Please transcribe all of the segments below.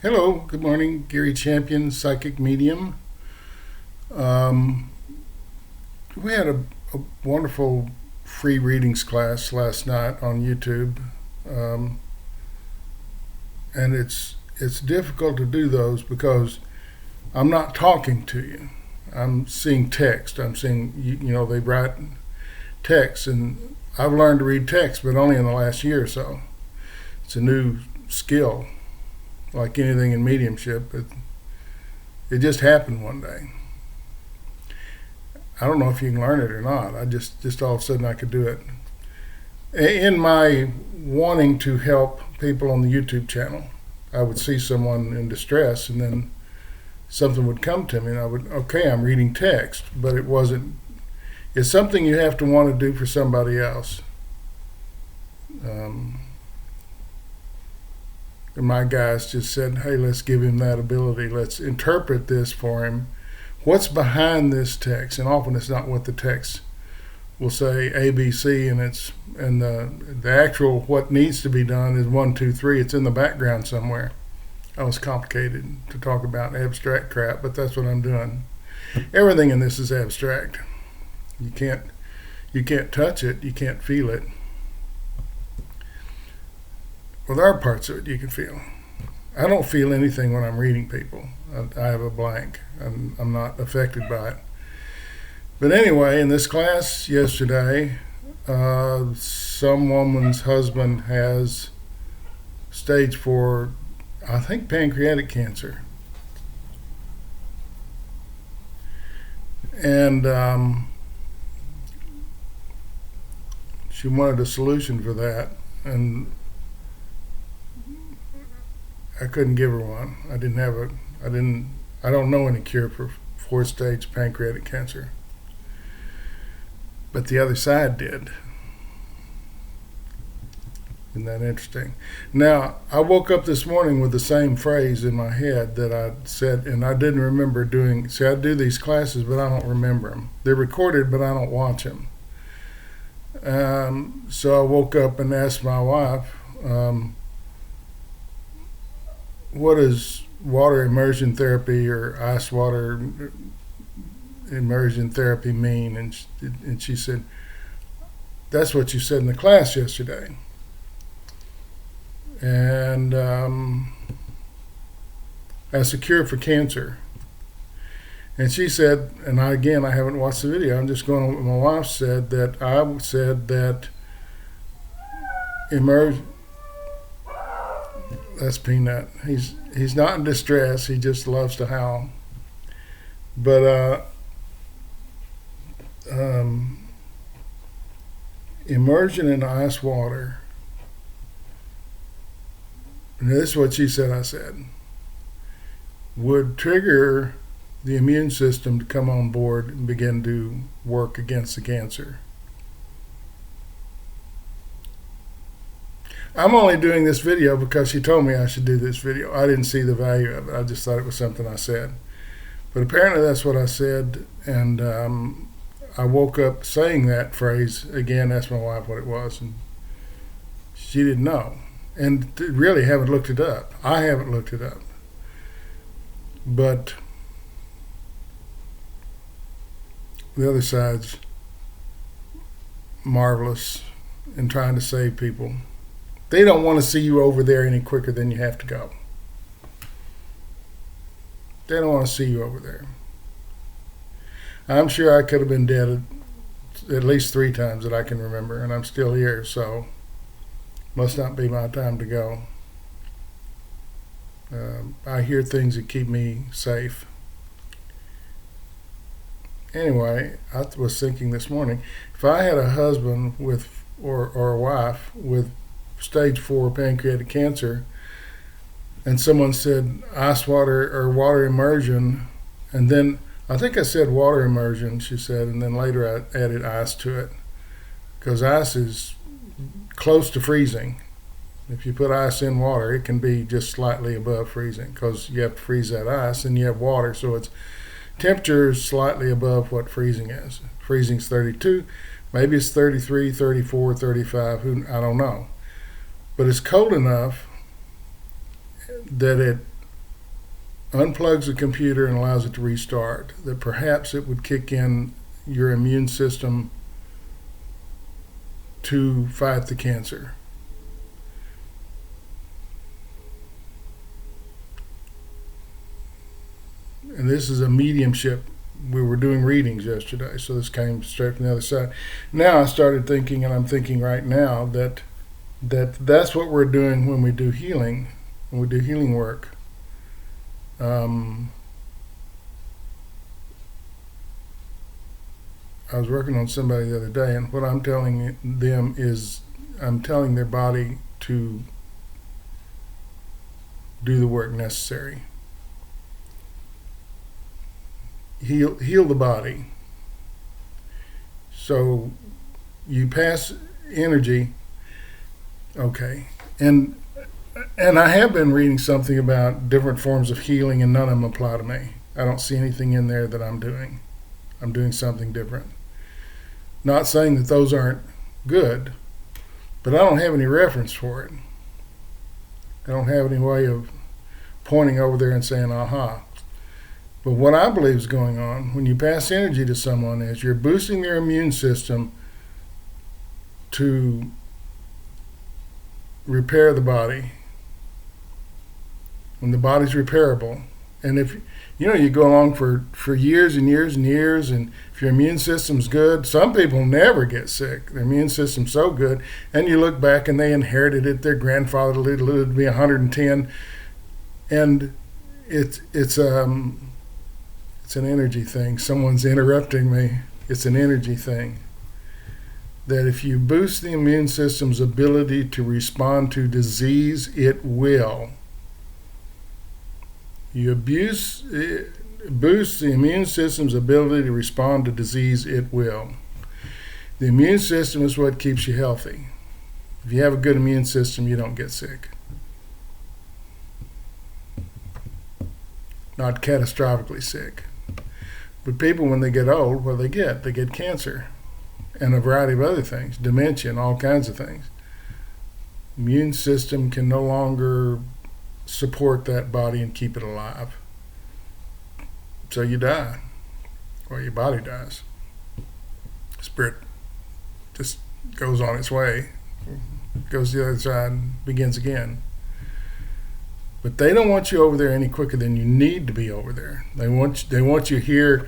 Hello, good morning. Gary Champion, Psychic Medium. Um, we had a wonderful free readings class last night on YouTube, um, and it's difficult to do those because I'm not talking to you. I'm seeing text. I'm seeing they write text, and I've learned to read text, but only in the last year or so. It's a new skill, like anything in mediumship. It just happened one day. I don't know if you can learn it or not. I just all of a sudden I could do it. In my wanting to help people on the YouTube channel, I would see someone in distress, and then something would come to me, and I'm reading text, but it wasn't. It's something you have to want to do for somebody else. And my guys just said, hey, let's give him that ability. Let's interpret this for him. What's behind this text? And often it's not what the text will say, A, B, C, and the actual what needs to be done is 1, 2, 3. It's in the background somewhere. That was complicated to talk about abstract crap, but that's what I'm doing. Everything in this is abstract. You can't touch it. You can't feel it. Well, there are parts of it you can feel. I don't feel anything when I'm reading people. I have a blank. I'm not affected by it. But anyway, in this class yesterday, some woman's husband has stage 4, I think, pancreatic cancer. And she wanted a solution for that. And I couldn't give her one. I don't know any cure for 4th-stage pancreatic cancer. But the other side did. Isn't that interesting? Now, I woke up this morning with the same phrase in my head that I said, and I didn't remember doing. See, I do these classes, but I don't remember them. They're recorded, but I don't watch them. So I woke up and asked my wife, what is water immersion therapy or ice water immersion therapy mean? And she said, that's what you said in the class yesterday. And as a cure for cancer. And she said, and I haven't watched the video, I'm just going on what my wife said, that I said that immersion. That's Peanut. He's not in distress. He just loves to howl. But immersion in ice water. And this is what she said. I said would trigger the immune system to come on board and begin to work against the cancer. I'm only doing this video because she told me I should do this video. I didn't see the value of it. I just thought it was something I said. But apparently that's what I said, and I woke up saying that phrase again, asked my wife what it was, and she didn't know. And really haven't looked it up. I haven't looked it up. But the other side's marvelous in trying to save people. They don't want to see you over there any quicker than you have to go. They don't want to see you over there. I'm sure I could have been dead at least 3 times that I can remember, and I'm still here, so must not be my time to go. I hear things that keep me safe. Anyway, I was thinking this morning, if I had a husband or a wife with stage 4 pancreatic cancer, and someone said ice water or water immersion, and then I think I said water immersion, she said, and then later I added ice to it, because ice is close to freezing. If you put ice in water, it can be just slightly above freezing, because you have to freeze that ice, and you have water, so its temperature is slightly above what freezing is. Freezing's 32, maybe it's 33, 34, 35, I don't know. But it's cold enough that unplugs the computer and allows it to restart, that perhaps it would kick in your immune system to fight the cancer. And this is a mediumship. We were doing readings yesterday, so this came straight from the other side. Now I started thinking, and I'm thinking right now, that's what we're doing when we do healing, when we do healing work. I was working on somebody the other day, and what I'm telling them is I'm telling their body to do the work necessary. Heal the body. So you pass energy. Okay. And I have been reading something about different forms of healing, and none of them apply to me. I don't see anything in there that I'm doing. I'm doing something different. Not saying that those aren't good, but I don't have any reference for it. I don't have any way of pointing over there and saying, aha. But what I believe is going on when you pass energy to someone is you're boosting their immune system to repair the body. When the body's repairable, and if you go along for years and years and years, and if your immune system's good, some people never get sick. Their immune system's so good, and you look back and they inherited it. Their grandfather lived to be 110, and it's an energy thing. Someone's interrupting me. It's an energy thing. That if you boost the immune system's ability to respond to disease, it will. You boost the immune system's ability to respond to disease, it will. The immune system is what keeps you healthy. If you have a good immune system, you don't get sick. Not catastrophically sick. But people, when they get old, what do they get? They get cancer and a variety of other things, dementia and all kinds of things. Immune system can no longer support that body and keep it alive. So you die, or your body dies. Spirit just goes on its way, goes to the other side, and begins again. But they don't want you over there any quicker than you need to be over there. They want you here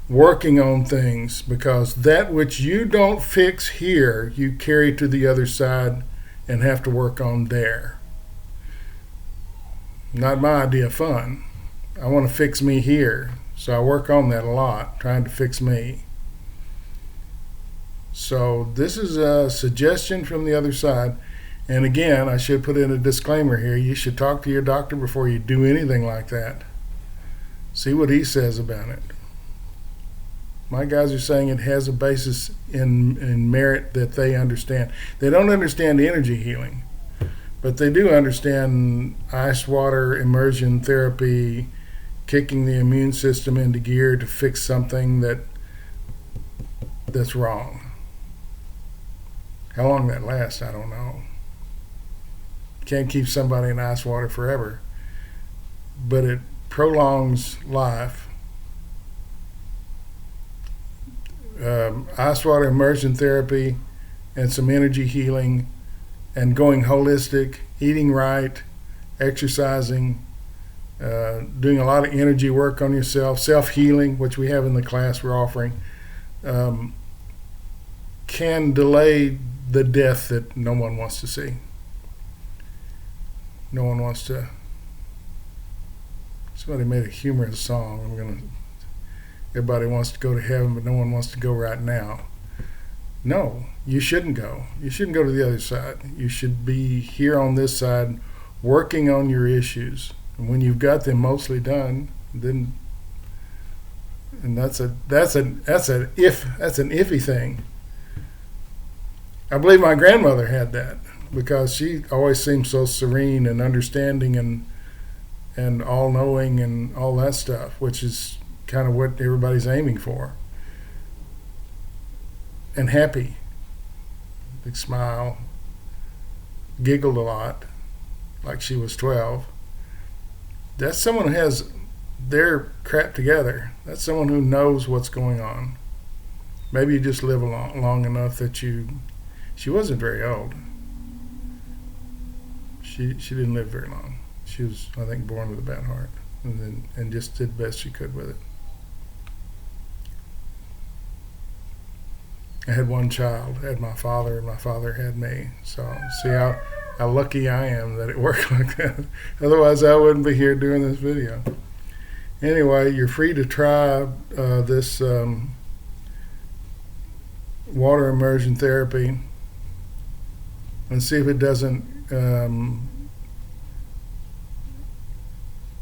working on things, because that which you don't fix here, you carry to the other side and have to work on there. Not my idea of fun. I want to fix me here, so I work on that a lot, trying to fix me. So this is a suggestion from the other side. And again, I should put in a disclaimer here. You should talk to your doctor before you do anything like that. See what he says about it. My guys are saying it has a basis in merit that they understand. They don't understand energy healing, but they do understand ice water immersion therapy, kicking the immune system into gear to fix something that's wrong. How long that lasts, I don't know. Can't keep somebody in ice water forever, but it prolongs life. Ice water immersion therapy and some energy healing and going holistic, eating right, exercising, doing a lot of energy work on yourself, self-healing, which we have in the class we're offering, can delay the death that no one wants to see. No one wants to. Somebody made a humorous song. Everybody wants to go to heaven, but no one wants to go right now. No, you shouldn't go. You shouldn't go to the other side. You should be here on this side, working on your issues. And when you've got them mostly done, then, and that's an iffy thing. I believe my grandmother had that, because she always seemed so serene and understanding and all-knowing and all that stuff, which is kind of what everybody's aiming for. And happy. Big smile. Giggled a lot, like she was 12. That's someone who has their crap together. That's someone who knows what's going on. Maybe you just live long enough that you. She wasn't very old. She didn't live very long. She was, I think, born with a bad heart, and just did the best she could with it. I had one child. I had my father, and my father had me. So see how lucky I am that it worked like that. Otherwise, I wouldn't be here doing this video. Anyway, you're free to try this water immersion therapy and see if it doesn't,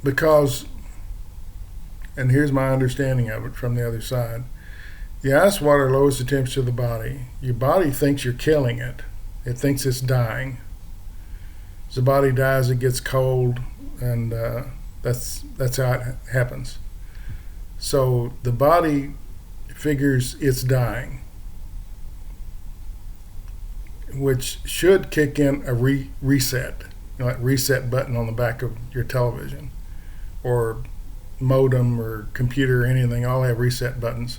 because, and here's my understanding of it from the other side. The ice water lowers the temperature of the body. Your body thinks you're killing it. It thinks it's dying. As the body dies, it gets cold, and that's how it happens. So the body figures it's dying, which should kick in a reset, like reset button on the back of your television or modem or computer or anything. All have reset buttons.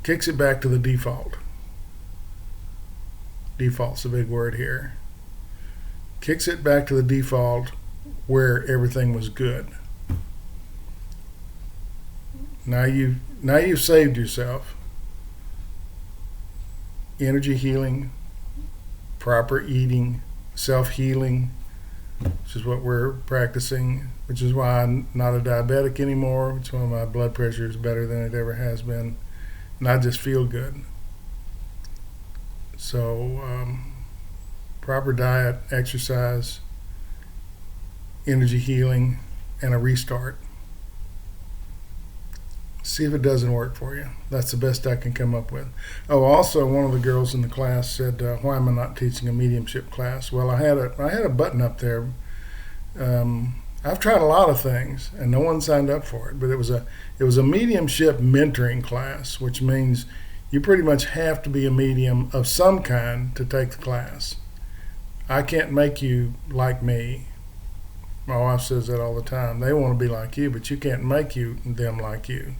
Kicks it back to the default. Default's a big word here. Kicks it back to the default where everything was good. Now you've saved yourself. Energy healing, proper eating, self-healing, which is what we're practicing, which is why I'm not a diabetic anymore, which is why my blood pressure is better than it ever has been, and I just feel good. So proper diet, exercise, energy healing, and a restart. See if it doesn't work for you. That's the best I can come up with. Oh, also, one of the girls in the class said, "Why am I not teaching a mediumship class?" Well, I had a button up there. I've tried a lot of things, and no one signed up for it. But it was a mediumship mentoring class, which means you pretty much have to be a medium of some kind to take the class. I can't make you like me. My wife says that all the time. They want to be like you, but you can't make them like you.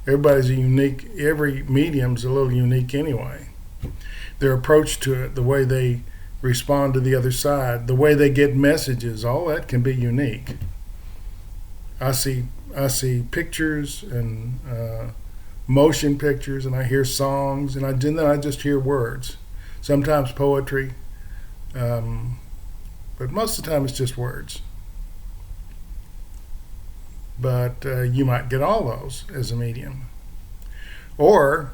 Everybody's unique. Every medium's a little unique anyway. Their approach to it, the way they respond to the other side, the way they get messages, all that can be unique. I see pictures and motion pictures, and I hear songs, and then I just hear words. Sometimes poetry, but most of the time it's just words. But you might get all those as a medium. Or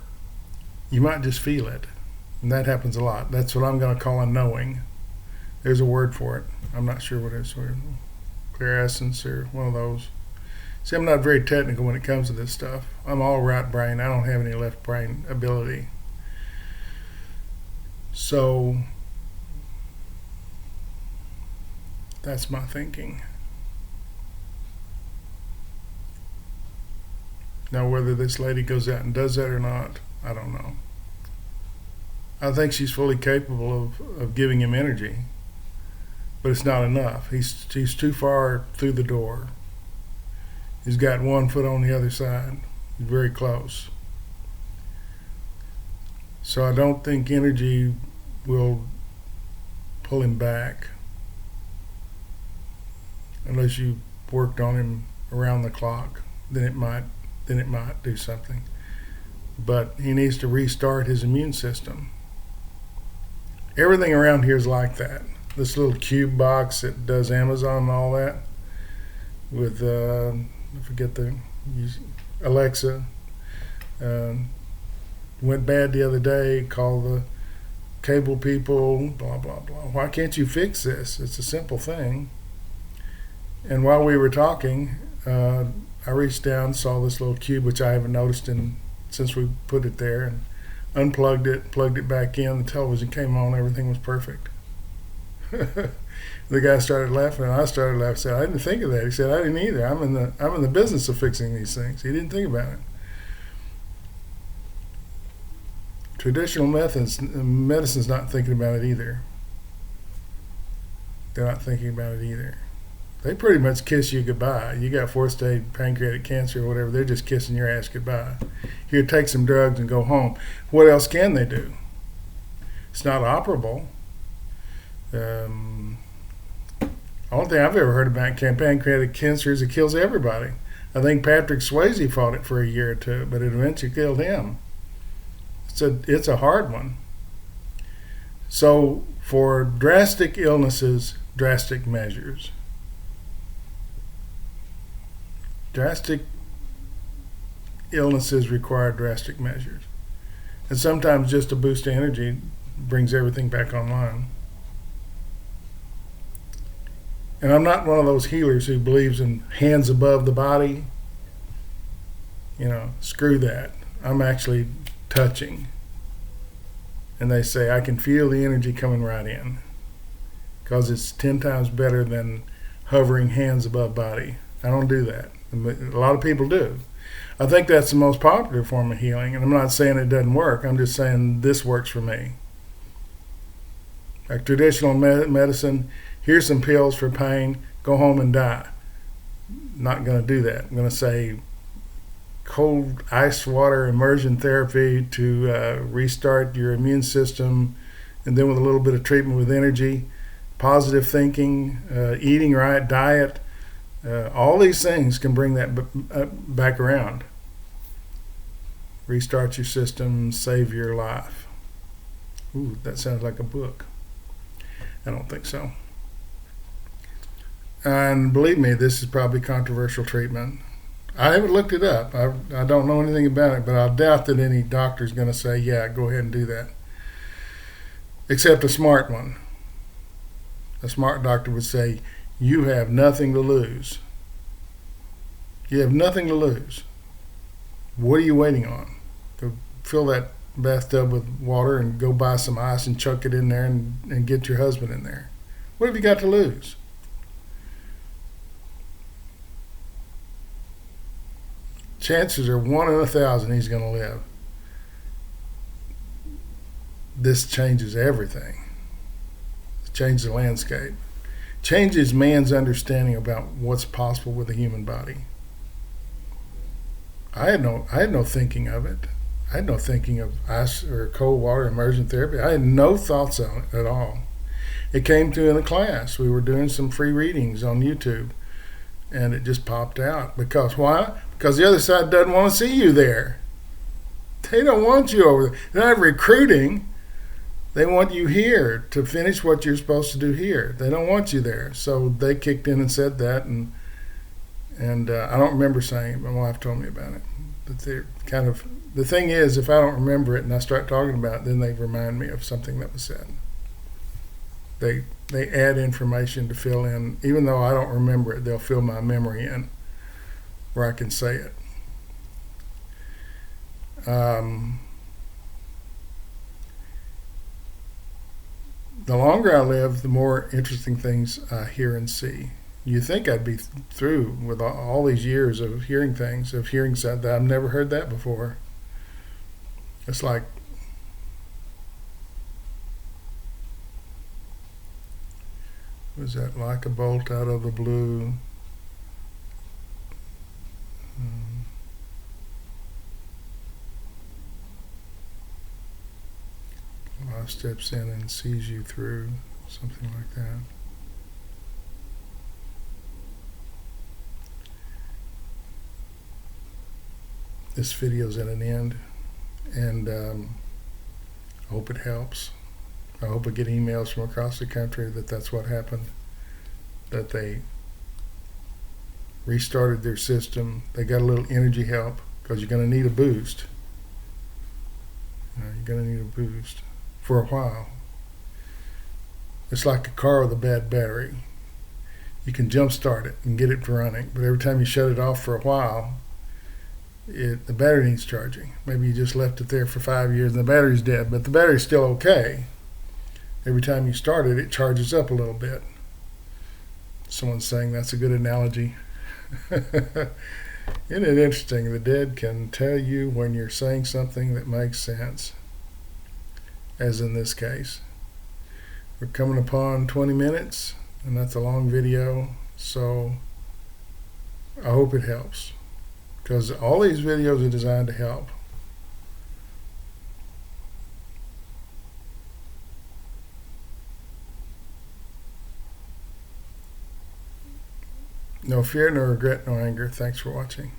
you might just feel it. And that happens a lot. That's what I'm going to call a knowing. There's a word for it. I'm not sure what it is. Clairessence or one of those. See, I'm not very technical when it comes to this stuff. I'm all right brain. I don't have any left brain ability. So that's my thinking. Now, whether this lady goes out and does that or not, I don't know. I think she's fully capable of giving him energy, but it's not enough. He's too far through the door. He's got one foot on the other side. He's very close. So I don't think energy will pull him back unless you worked on him around the clock. Then it might do something. But he needs to restart his immune system. Everything around here is like that. This little cube box that does Amazon and all that with, I forget Alexa. Went bad the other day, called the cable people, blah, blah, blah. Why can't you fix this? It's a simple thing. And while we were talking, I reached down, saw this little cube, which I haven't noticed since we put it there, and unplugged it, plugged it back in. The television came on, everything was perfect. The guy started laughing, and I started laughing. I said, "I didn't think of that." He said, "I didn't either. I'm in the business of fixing these things." He didn't think about it. Traditional medicine's not thinking about it either. They're not thinking about it either. they pretty much kiss you goodbye. You got fourth stage pancreatic cancer or whatever, they're just kissing your ass goodbye. Here, take some drugs and go home. What else can they do? It's not operable. Only thing I've ever heard about pancreatic cancer is it kills everybody. I think Patrick Swayze fought it for a year or two, but it eventually killed him. It's a hard one. So for drastic illnesses, drastic measures. Drastic illnesses require drastic measures. And sometimes just a boost of energy brings everything back online. And I'm not one of those healers who believes in hands above the body. Screw that. I'm actually touching. And they say, I can feel the energy coming right in. Because it's 10 times better than hovering hands above body. I don't do that. A lot of people do. I think that's the most popular form of healing. And I'm not saying it doesn't work. I'm just saying this works for me. Like traditional medicine, here's some pills for pain, go home and die. Not going to do that. I'm going to say cold ice water immersion therapy to restart your immune system, and then with a little bit of treatment with energy, positive thinking, eating right, diet, all these things can bring that back around. Restart your system, save your life. Ooh, that sounds like a book. I don't think so. And believe me, this is probably controversial treatment. I haven't looked it up. I don't know anything about it, but I doubt that any doctor is going to say, yeah, go ahead and do that. Except a smart one. A smart doctor would say, you have nothing to lose. You have nothing to lose. What are you waiting on? Go fill that bathtub with water and go buy some ice and chuck it in there and get your husband in there. What have you got to lose? Chances are 1 in 1,000 he's going to live. This changes everything. It changes the landscape. Changes man's understanding about what's possible with the human body. I had no thinking of it. I had no thinking of ice or cold water immersion therapy. I had no thoughts on it at all. It came to in a class. We were doing some free readings on YouTube, and it just popped out. Because why? Because the other side doesn't want to see you there. They don't want you over there. They're not recruiting. They want you here to finish what you're supposed to do here. They don't want you there. So they kicked in and said that, and I don't remember saying it. My wife told me about it. But they're kind of, the thing is, if I don't remember it and I start talking about it, then they remind me of something that was said. They add information to fill in. Even though I don't remember it, they'll fill my memory in where I can say it. The longer I live, the more interesting things I hear and see. You think I'd be through with all these years of hearing things, of hearing something that I've never heard that before. It's like, was that like a bolt out of the blue? Life steps in and sees you through, something like that. This video's at an end, and I hope it helps. I hope I get emails from across the country that that's what happened, that they restarted their system. They got a little energy help, because you're going to need a boost. You're going to need a boost for a while. It's like a car with a bad battery. You can jump start it and get it running, but every time you shut it off for a while, the battery needs charging. Maybe you just left it there for 5 years and the battery's dead, but the battery's still okay. Every time you start it, it charges up a little bit. Someone's saying that's a good analogy. Isn't it interesting? The dead can tell you when you're saying something that makes sense, as in this case. We're coming upon 20 minutes, and that's a long video, So I hope it helps, because all these videos are designed to help. No fear, no regret, no anger. Thanks for watching.